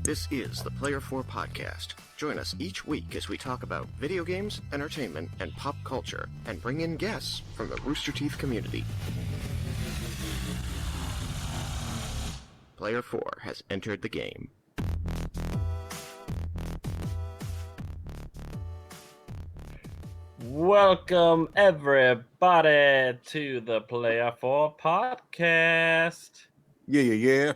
This is the Player 4 Podcast. Join us each week as we talk about video games, entertainment, and pop culture, and bring in guests from the Rooster Teeth community. Player 4 has entered the game. Welcome, everybody, to the Player 4 Podcast. Yeah.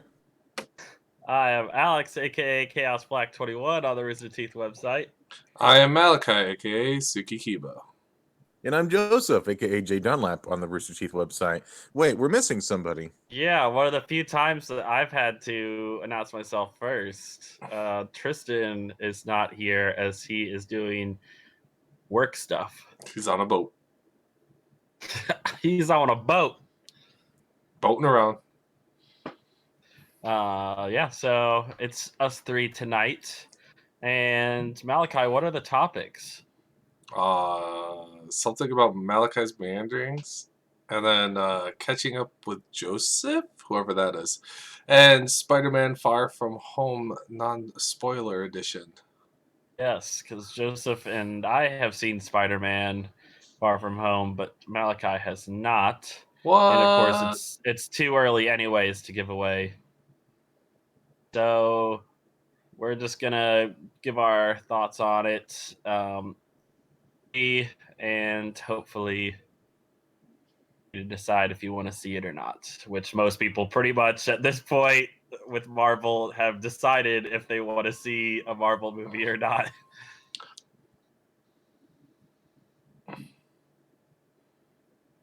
I am Alex, a.k.a. Chaos Black 21 on the Rooster Teeth website. I am Malachi, a.k.a. Suki Kiba. And I'm Joseph, a.k.a. Jay Dunlap on the Rooster Teeth website. Wait, we're missing somebody. Yeah, one of the few times that I've had to announce myself first. Tristan is not here as he is doing work stuff. He's on a boat. He's on a boat. Boating around. So it's us three tonight. And Malachi, what are the topics? Something about Malachi's meanderings. And then catching up with Joseph, whoever that is. And Spider-Man Far From Home non-spoiler edition. Yes, because Joseph and I have seen Spider-Man Far From Home, but Malachi has not. What? And of course, it's too early anyways to give away. So we're just gonna give our thoughts on it, and hopefully you decide if you want to see it or not. Which most people, pretty much at this point with Marvel, have decided if they want to see a Marvel movie or not.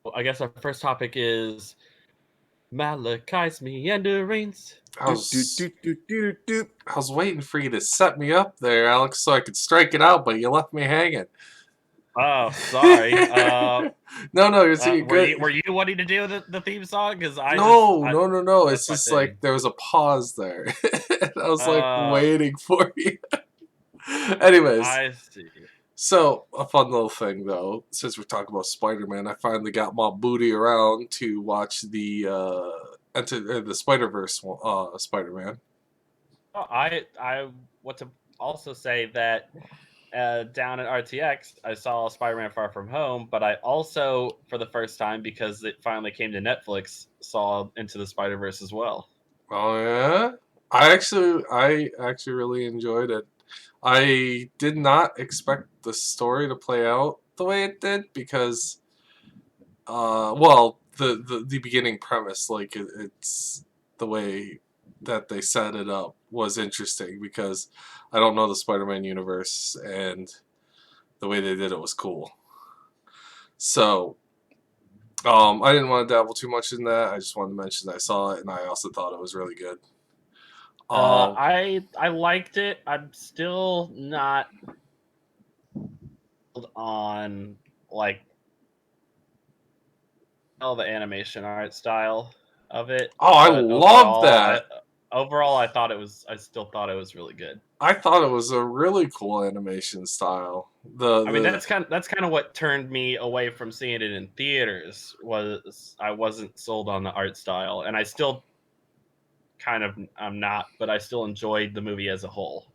Well, I guess our first topic is Malachi's meanderings. I was waiting for you to set me up there, Alex, so I could strike it out, but you left me hanging. Oh, sorry. No, you're good. Were you wanting to do the theme song? Because No. It's just like there was a pause there. I was like waiting for you. Anyways. I see. So, a fun little thing, though, since we're talking about Spider-Man, I finally got my booty around to watch the Spider-Verse Spider-Man. I want to also say that down at RTX, I saw Spider-Man Far From Home, but I also, for the first time, because it finally came to Netflix, saw Into the Spider-Verse as well. Oh, yeah? I actually really enjoyed it. I did not expect the story to play out the way it did because, the beginning premise, like it's the way that they set it up was interesting because I don't know the Spider-Man universe and the way they did it was cool. So, I didn't want to dabble too much in that. I just wanted to mention that I saw it and I also thought it was really good. I liked it. I'm still not on like the animation art style of it. Oh, I love that. Overall, I still thought it was really good. I thought it was a really cool animation style. That's kind of what turned me away from seeing it in theaters. Was I wasn't sold on the art style, and I still I'm not, but I still enjoyed the movie as a whole.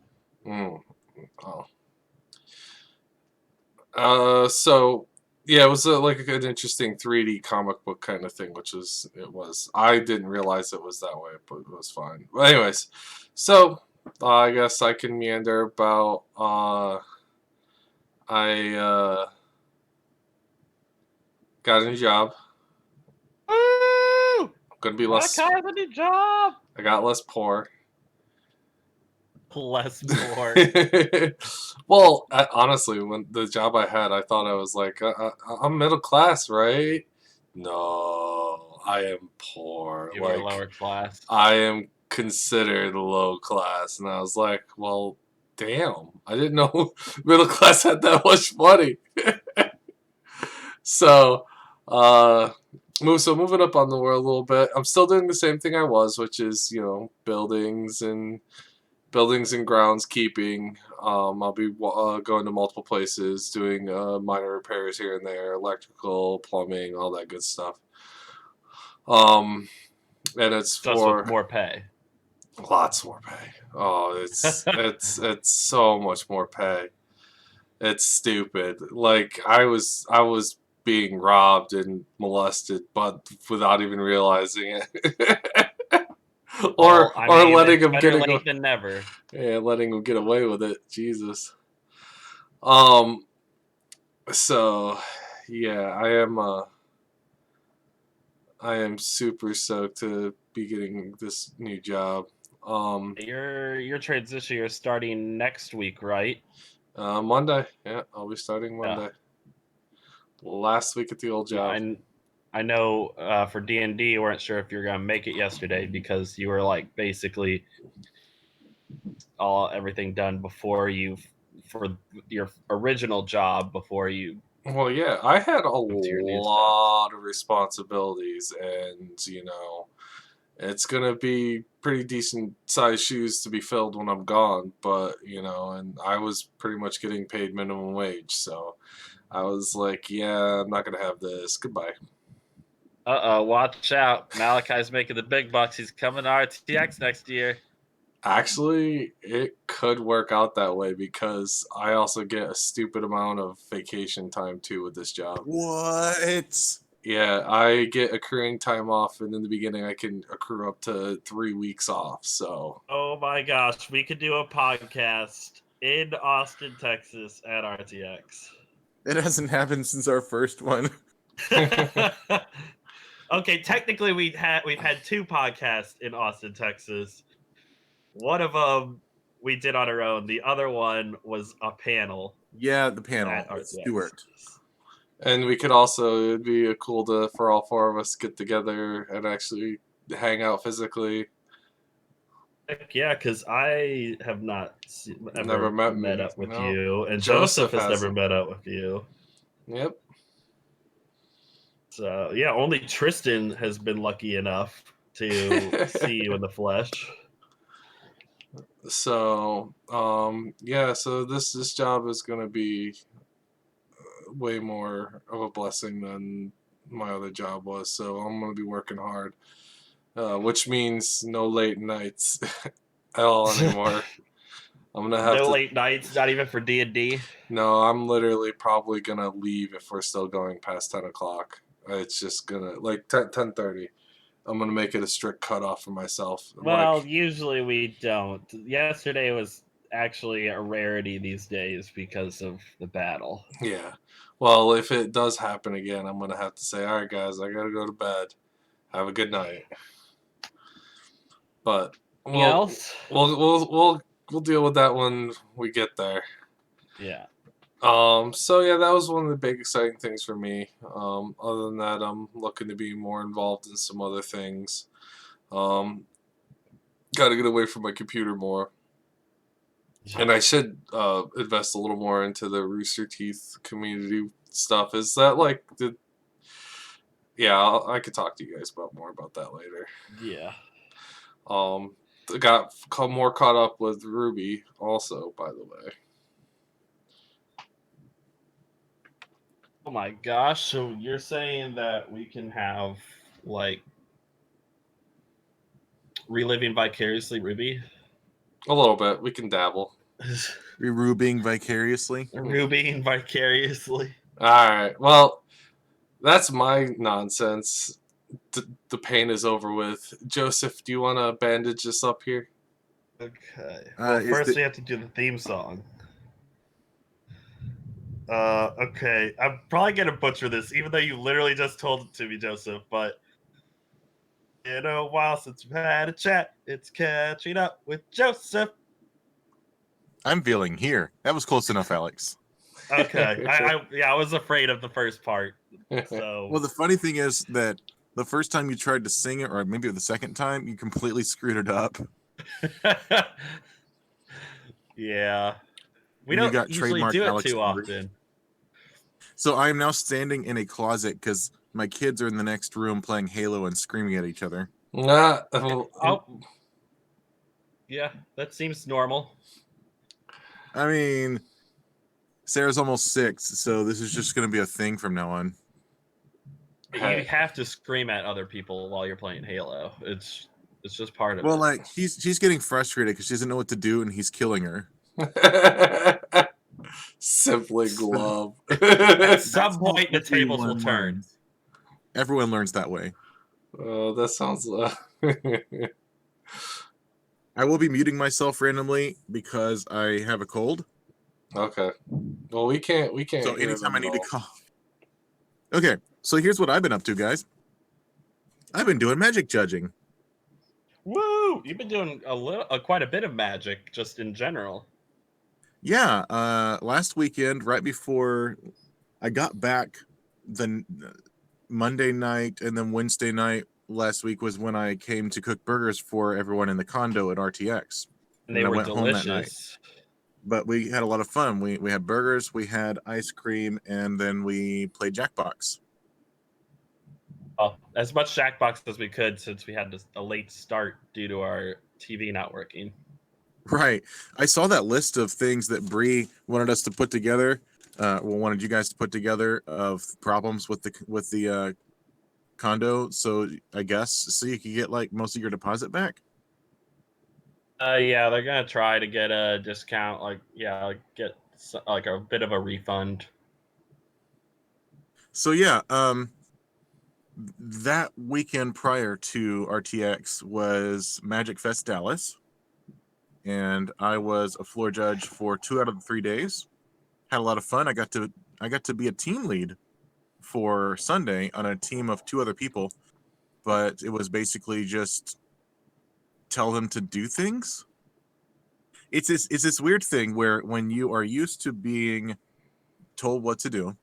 So yeah, it was like an interesting 3D comic book kind of thing, it was. I didn't realize it was that way, but it was fine. But anyways, so I guess I can meander about. I got a new job. Woo! I'm gonna be less. I got a new job. I got less poor. Less poor. Well, honestly, when the job I had, I thought I was like, I'm middle class, right? No, I am poor. You were lower class. I am considered low class, and I was like, well, damn, I didn't know middle class had that much money. So, moving up on the world a little bit, I'm still doing the same thing I was, which is, buildings and groundskeeping. I'll be going to multiple places, doing minor repairs here and there, electrical, plumbing, all that good stuff. And it's just for with more pay. Lots more pay. Oh, it's so much more pay. It's stupid. Like I was being robbed and molested, but without even realizing it. Well, I or mean, letting it's him better late than never. yeah, letting him get away with it. Jesus. Um. So, yeah, I am super stoked to be getting this new job. Um. Your transition, you're starting next week, right? Monday. Yeah, I'll be starting Yeah. Monday. Last week at the old Yeah, job. I know for D&D, you weren't sure if you were gonna make it yesterday because you were like basically everything done before you for your original job before you Well, yeah, I had a moved to your new stuff. lot of responsibilities, and it's gonna be pretty decent sized shoes to be filled when I'm gone. But and I was pretty much getting paid minimum wage, so I was like, yeah, I'm not gonna have this. Goodbye. Watch out. Malachi's making the big bucks. He's coming to RTX next year. Actually, it could work out that way because I also get a stupid amount of vacation time too with this job. What? Yeah, I get accruing time off, and in the beginning, I can accrue up to 3 weeks off. So, Oh my gosh, we could do a podcast in Austin, Texas at RTX. It hasn't happened since our first one. Okay, technically we've had two podcasts in Austin, Texas. One of them we did on our own. The other one was a panel Yeah, the panel at with RTX. Stuart. and we could also, it'd be cool to for all four of us to get together and actually hang out physically. Heck yeah, because I have not Never ever met met me. up with No. you, and Joseph Joseph has never hasn't. met up with you. Yep. So yeah, only Tristan has been lucky enough to see you in the flesh. So, yeah. So this job is gonna be way more of a blessing than my other job was. So I'm gonna be working hard, which means no late nights at all anymore. I'm gonna have No to. late nights, not even for D&D. No, I'm literally probably gonna leave if we're still going past 10 o'clock. It's just gonna like 10:30. I'm gonna make it a strict cutoff for myself. Well, usually we don't. Yesterday was actually a rarity these days because of the battle. Yeah. Well, if it does happen again, I'm gonna have to say, all right, guys, I gotta go to bed. Have a good night. But Anything else? we'll deal with that when we get there. Yeah. So yeah, that was one of the big exciting things for me. Other than that, I'm looking to be more involved in some other things. Got to get away from my computer more, and I should invest a little more into the Rooster Teeth community stuff. Is that like the? Yeah, I could talk to you guys about more about that later. Yeah. I got more caught up with Ruby also, by the way. Oh my gosh, so you're saying that we can have like reliving vicariously Ruby? A little bit. We can dabble. Rubying vicariously. Rubying vicariously. All right. Well, that's my nonsense. The pain is over with. Joseph, do you want to bandage us up here? Okay. Well, first we have to do the theme song. Okay. I'm probably gonna butcher this, even though you literally just told it to me, Joseph. But in a while since we've had a chat, it's catching up with Joseph. I'm feeling here. That was close enough, Alex. Okay. I was afraid of the first part. So Well, the funny thing is that the first time you tried to sing it, or maybe the second time, you completely screwed it up. yeah. We And you don't got usually trademark do it Alex too Henry. often. So I am now standing in a closet because my kids are in the next room playing Halo and screaming at each other. Oh. Yeah, that seems normal. I mean, Sarah's almost 6, so this is just going to be a thing from now on. You have to scream at other people while you're playing Halo. It's It's just part of Well, it. like she's getting frustrated because she doesn't know what to do, and he's killing her. Simply glove. At some That's how point, the tables will everyone turn. learns. Everyone learns that way. Oh, that sounds. I will be muting myself randomly because I have a cold. Okay. Well, we can't So hear anytime them I at need to all. cough. Okay, so here's what I've been up to, guys. I've been doing magic judging. Woo! You've been doing quite a bit of magic, just in general. Yeah, last weekend, right before I got back, the Monday night and then Wednesday night last week was when I came to cook burgers for everyone in the condo at RTX. And they I were went home that night. delicious. But we had a lot of fun. We had burgers, we had ice cream, and then we played Jackbox. Oh, as much Jackbox as we could since we had a late start due to our TV not working. Right. I saw that list of things that Bree wanted us to put together. Wanted you guys to put together of problems with the condo. So I guess so you could get like most of your deposit back. Yeah, they're gonna try to get a discount. Get like a bit of a refund. So yeah, that weekend prior to RTX was Magic Fest Dallas, and I was a floor judge for 2 out of the 3 days. Had a lot of fun. I got to be a team lead for Sunday on a team of 2 other people, but it was basically just tell them to do things. It's this weird thing where when you are used to being told what to do,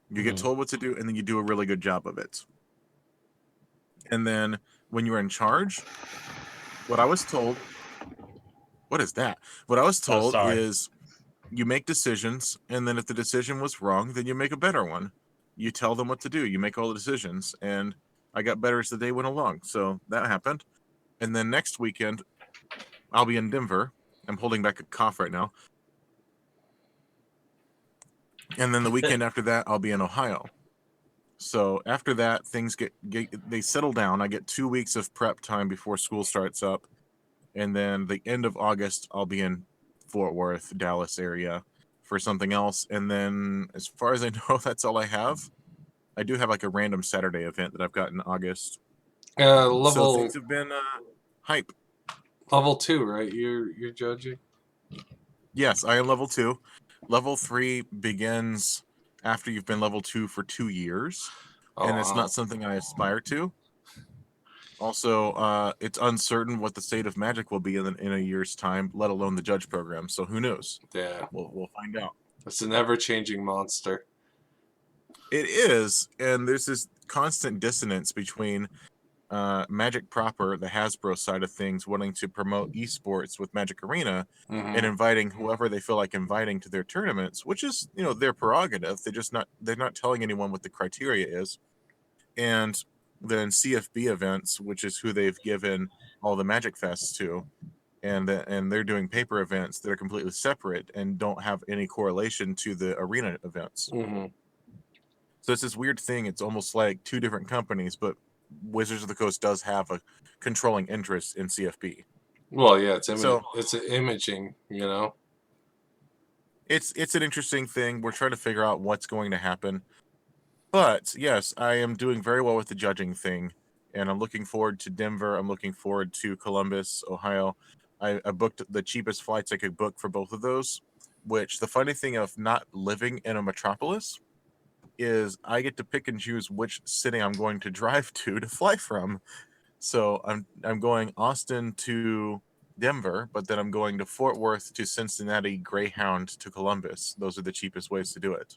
you get told what to do, and then you do a really good job of it. And then when you're in charge, what I was told, what is that? What I was told is you make decisions, and then if the decision was wrong, then you make a better one. You tell them what to do. You make all the decisions, and I got better as the day went along. So that happened. And then next weekend, I'll be in Denver. I'm holding back a cough right now. And then the weekend after that, I'll be in Ohio. So after that, things they settle down. I get 2 weeks of prep time before school starts up. And then the end of August, I'll be in Fort Worth, Dallas area for something else. And then as far as I know, that's all I have. I do have like a random Saturday event that I've got in August. So things have been hype. Level 2, right? You're judging? Yes, I am level 2. Level 3 begins after you've been level 2 for 2 years. And it's not something I aspire to. Also, it's uncertain what the state of magic will be in a year's time, let alone the judge program. So who knows? Yeah. We'll find out. It's an ever-changing monster. It is, and there's this constant dissonance between Magic proper, the Hasbro side of things, wanting to promote esports with Magic Arena and inviting whoever they feel like inviting to their tournaments, which is their prerogative. They're not telling anyone what the criteria is, and then CFB events, which is who they've given all the Magic Fests to, and they're doing paper events that are completely separate and don't have any correlation to the arena events. So it's this weird thing. It's almost like 2 different companies, but Wizards of the Coast does have a controlling interest in CFB. Well, yeah, it's imaging, It's an interesting thing. We're trying to figure out what's going to happen. But yes, I am doing very well with the judging thing, and I'm looking forward to Denver. I'm looking forward to Columbus, Ohio. I booked the cheapest flights I could book for both of those, which the funny thing of not living in a metropolis is I get to pick and choose which city I'm going to drive to fly from. So I'm going Austin to Denver, but then I'm going to Fort Worth to Cincinnati, Greyhound to Columbus. Those are the cheapest ways to do it.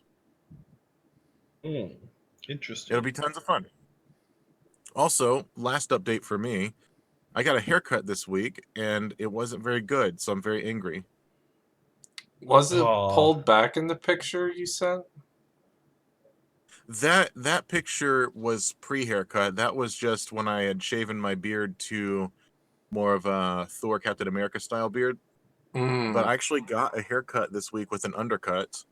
Interesting. It'll be tons of fun. Also, last update for me, I got a haircut this week and it wasn't very good, so I'm very angry. Was it pulled back in the picture you sent? That picture was pre-haircut. That was just when I had shaven my beard to more of a Thor Captain America style beard. But I actually got a haircut this week with an undercut.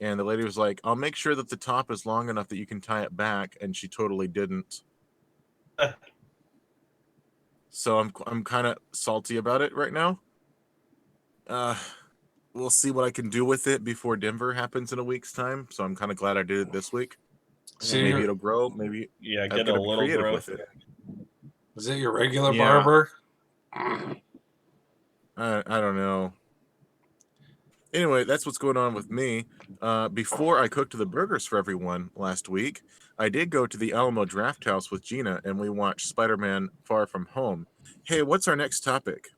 And the lady was like, I'll make sure that the top is long enough that you can tie it back. And she totally didn't. So I'm kind of salty about it right now. We'll see what I can do with it before Denver happens in a week's time. So I'm kind of glad I did it this week. So Maybe you're, it'll grow. Maybe Yeah, I've get got a to be little creative growth. with it. is it your regular Yeah. barber? I don't know. Anyway, that's what's going on with me. Before I cooked the burgers for everyone last week, I did go to the Alamo Draft House with Gina, and we watched Spider-Man: Far From Home. Hey, what's our next topic?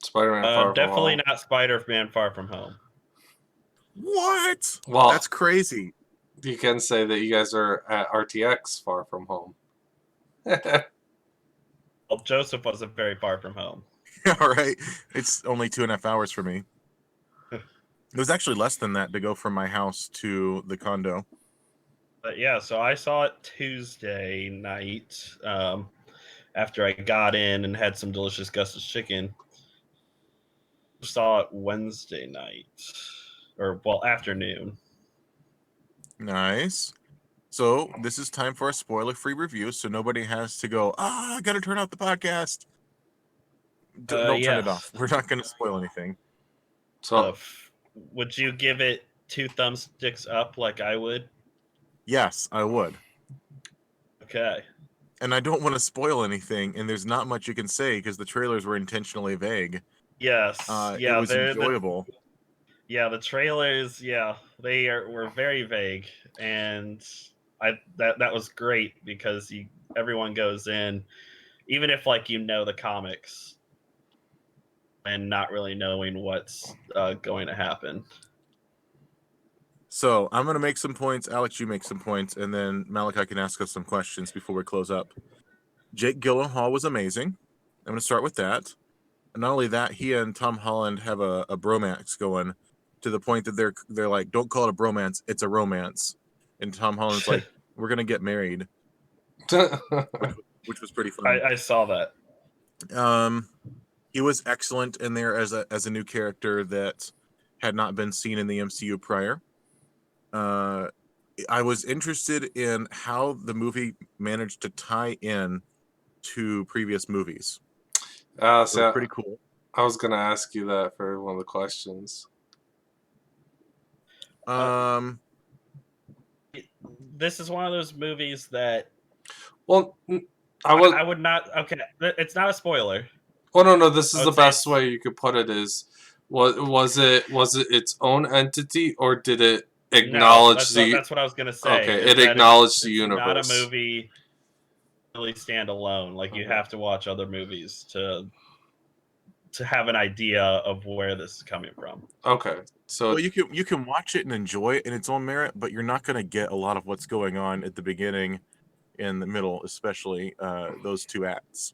Spider-Man Far From Definitely Home. not Spider-Man Far From Home. What? Well, That's crazy. you can say that you guys are at RTX Far From Home. Well, Joseph wasn't very far from home. All right. It's only 2.5 hours for me. It was actually less than that to go from my house to the condo. But yeah, so I saw it Tuesday night after I got in and had some delicious Gus's chicken. Saw it Wednesday night, or well, afternoon. Nice. So this is time for a spoiler-free review, so nobody has to go, I gotta turn off the podcast. Don't turn it Yes. off. We're not going to spoil anything. So Would you give it 2 thumbsticks up like I would? Yes, I would. Okay. And I don't want to spoil anything, and there's not much you can say because the trailers were intentionally vague. Yes. It was enjoyable. The trailers, were very vague, and that was great because everyone goes in, even if like the comics, and not really knowing what's going to happen. So I'm going to make some points. Alex, you make some points, and then Malachi can ask us some questions before we close up. Jake Gyllenhaal was amazing. I'm going to start with that. And not only that, he and Tom Holland have a bromance going to the point that they're like, don't call it a bromance, it's a romance. And Tom Holland's like, we're going to get married, which was pretty funny. I saw that. He was excellent in there as a new character that had not been seen in the MCU prior. I was interested in how the movie managed to tie in to previous movies. It was pretty cool. I was going to ask you that for one of the questions. This is one of those movies that Well, I would not. Okay, it's not a spoiler. Well, no. This is the best say way you could put it. Was it its own entity, or did it acknowledge that's what I was gonna say. Okay, it acknowledged the it's universe. Not a movie really stand alone. Like you have to watch other movies to have an idea of where this is coming from. Okay, so well, you can watch it and enjoy it in its own merit, but you're not going to get a lot of what's going on at the beginning and the middle, especially those 2 acts.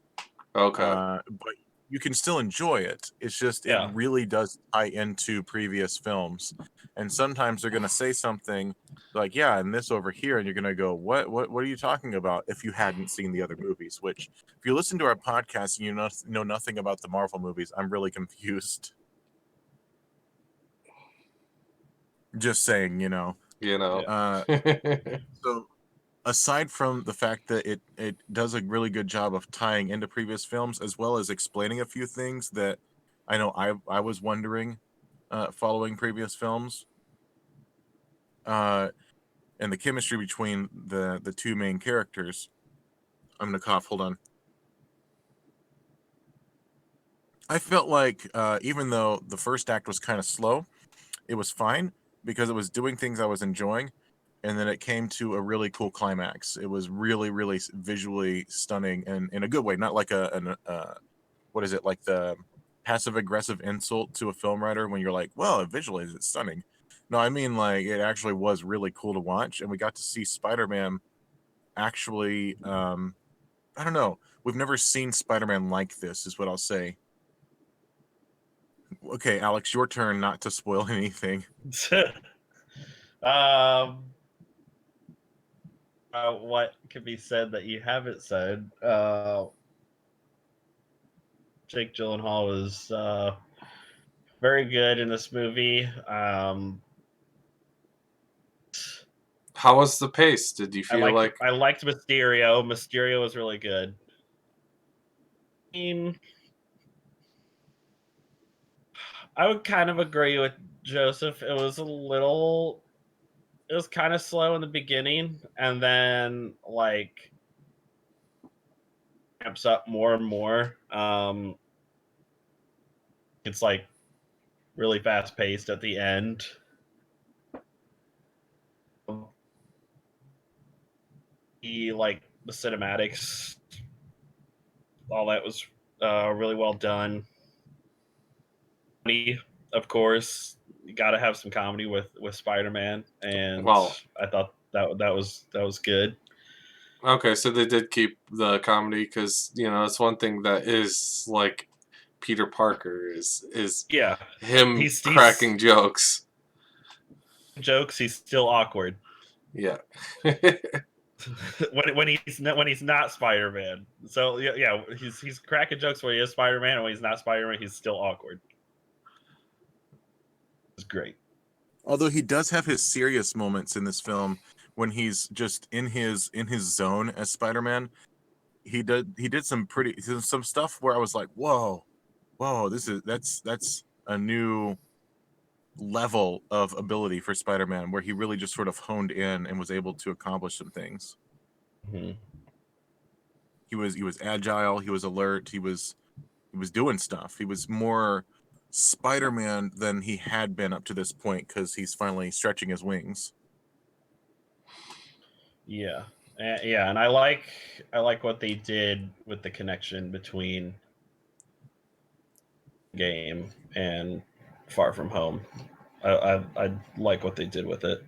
Okay. But you can still enjoy it. It's just it really does tie into previous films, and sometimes they're going to say something like, "Yeah, and this over here," and you're going to go, "What are you talking about?" If you hadn't seen the other movies, which if you listen to our podcast and you know nothing about the Marvel movies, I'm really confused. Just saying, So aside from the fact that it does a really good job of tying into previous films as well as explaining a few things that I know I was wondering following previous films, and the chemistry between the 2 main characters. I'm gonna cough. Hold on. I felt like even though the first act was kind of slow, it was fine because it was doing things I was enjoying. And then it came to a really cool climax. It was really, really visually stunning and in a good way, not like what is it, like the passive aggressive insult to a film writer when you're like, well, visually it's stunning. No, I mean like it actually was really cool to watch, and we got to see Spider-Man actually. I don't know. We've never seen Spider-Man like this, is what I'll say. Okay, Alex, your turn not to spoil anything. What could be said that you haven't said? Jake Gyllenhaal was very good in this movie. How was the pace? Did you feel I liked Mysterio. Mysterio was really good. mean, I would kind of agree with Joseph. It was kind of slow in the beginning, and then like amps up more and more. It's like really fast paced at the end. The cinematics, all that was really well done. Of course, you got to have some comedy with Spider-Man, and Well, I thought that was good. okay, so they did keep the comedy because it's one thing that is like Peter Parker is Yeah, him he's cracking jokes. jokes. He's still awkward Yeah. when he's not Spider-Man. So yeah, he's cracking jokes when he is Spider-Man, and when he's not Spider-Man, he's still awkward. It's great. Although he does have his serious moments in this film when he's just in his zone as Spider-Man. He did some stuff where I was like, whoa, that's a new level of ability for Spider-Man, where he really just sort of honed in and was able to accomplish some things. Mm-hmm. He was agile, he was alert, he was doing stuff. He was more Spider-Man than he had been up to this point because he's finally stretching his wings. Yeah, yeah, and I like what they did with the connection between game and Far From Home. I like what they did with it.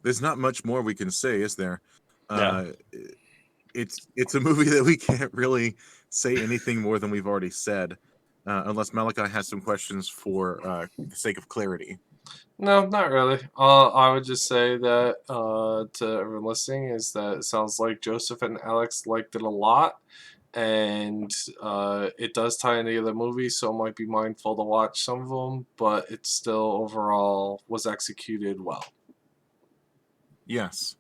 There's not much more we can say, is there? Yeah. It's a movie that we can't really say anything more than we've already said, unless Malachi has some questions for the sake of clarity. No, not really. I would just say that to everyone listening is that it sounds like Joseph and Alex liked it a lot, and it does tie into the other movies, so might be mindful to watch some of them, but it still overall was executed well. Yes,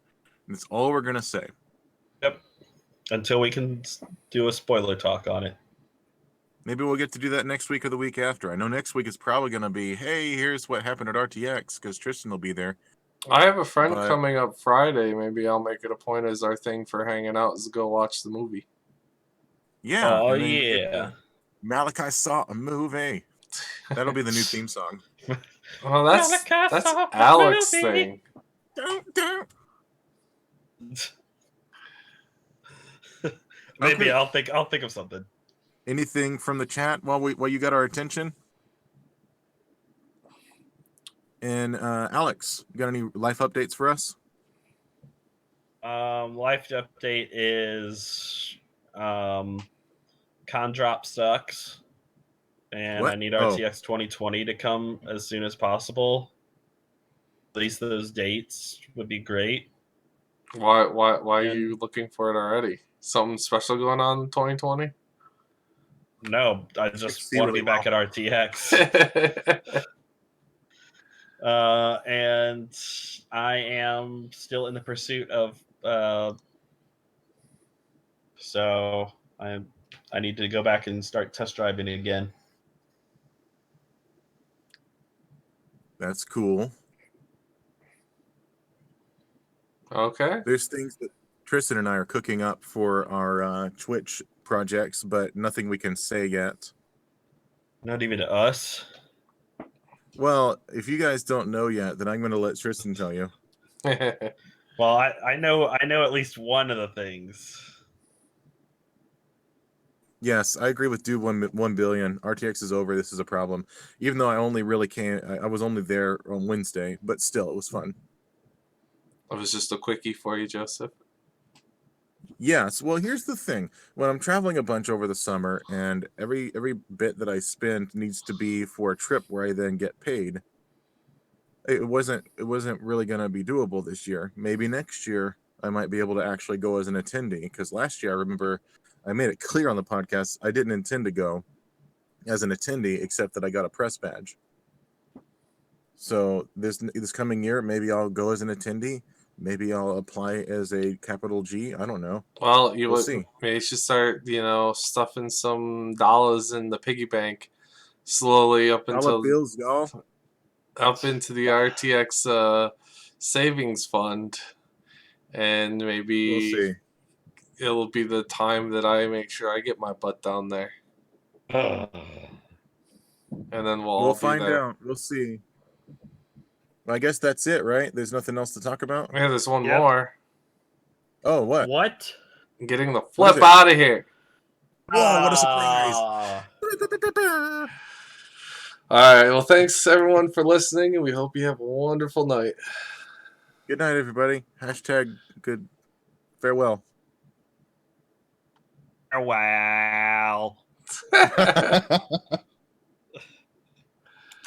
that's all we're gonna say. Yep. Until we can do a spoiler talk on it. Maybe we'll get to do that next week or the week after. I know next week is probably going to be, hey, here's what happened at RTX, because Tristan will be there. I have a friend coming up Friday. Maybe I'll make it a point as our thing for hanging out is to go watch the movie. Yeah. Oh, yeah. Malachi saw a movie. That'll be the new theme song. Oh, that's Alex thing. Maybe okay. I'll think of something. Anything from the chat while you got our attention? And Alex, you got any life updates for us? Life update is con drop sucks, and What? I need RTX 2020 to come as soon as possible. At least those dates would be great. Why are you looking for it already? Something special going on in 2020? No, I just want to be back at RTX. And I am still in the pursuit of so I need to go back and start test driving it again. That's cool. Okay. There's things that Tristan and I are cooking up for our Twitch projects, but nothing we can say yet. Not even to us. Well, if you guys don't know yet, then I'm going to let Tristan tell you. Well, I know at least one of the things. Yes, I agree with Dude 1 billion. RTX is over. This is a problem. Even though I only really came, I was only there on Wednesday, but still, it was fun. It was just a quickie for you, Joseph. Yes. Well, here's the thing. When I'm traveling a bunch over the summer, and every bit that I spend needs to be for a trip where I then get paid, it wasn't really going to be doable this year. Maybe next year I might be able to actually go as an attendee, because last year I remember I made it clear on the podcast I didn't intend to go as an attendee, except that I got a press badge. So this coming year, maybe I'll go as an attendee. Maybe I'll apply as a capital G. I don't know. Well, We'll see. maybe you should start, stuffing some dollars in the piggy bank slowly Dollar bills, y'all. up into the RTX savings fund, and maybe We'll see. it'll be the time that I make sure I get my butt down there, and then we'll all We'll be find there. out. We'll see. I guess that's it, right? There's nothing else to talk about. Yeah, there's one Yep. more. Oh, what? What? Getting the What flip is it? out of here. Whoa! What a surprise! Ah. All right. Well, thanks everyone for listening, and we hope you have a wonderful night. Good night, everybody. Hashtag good farewell. Wow.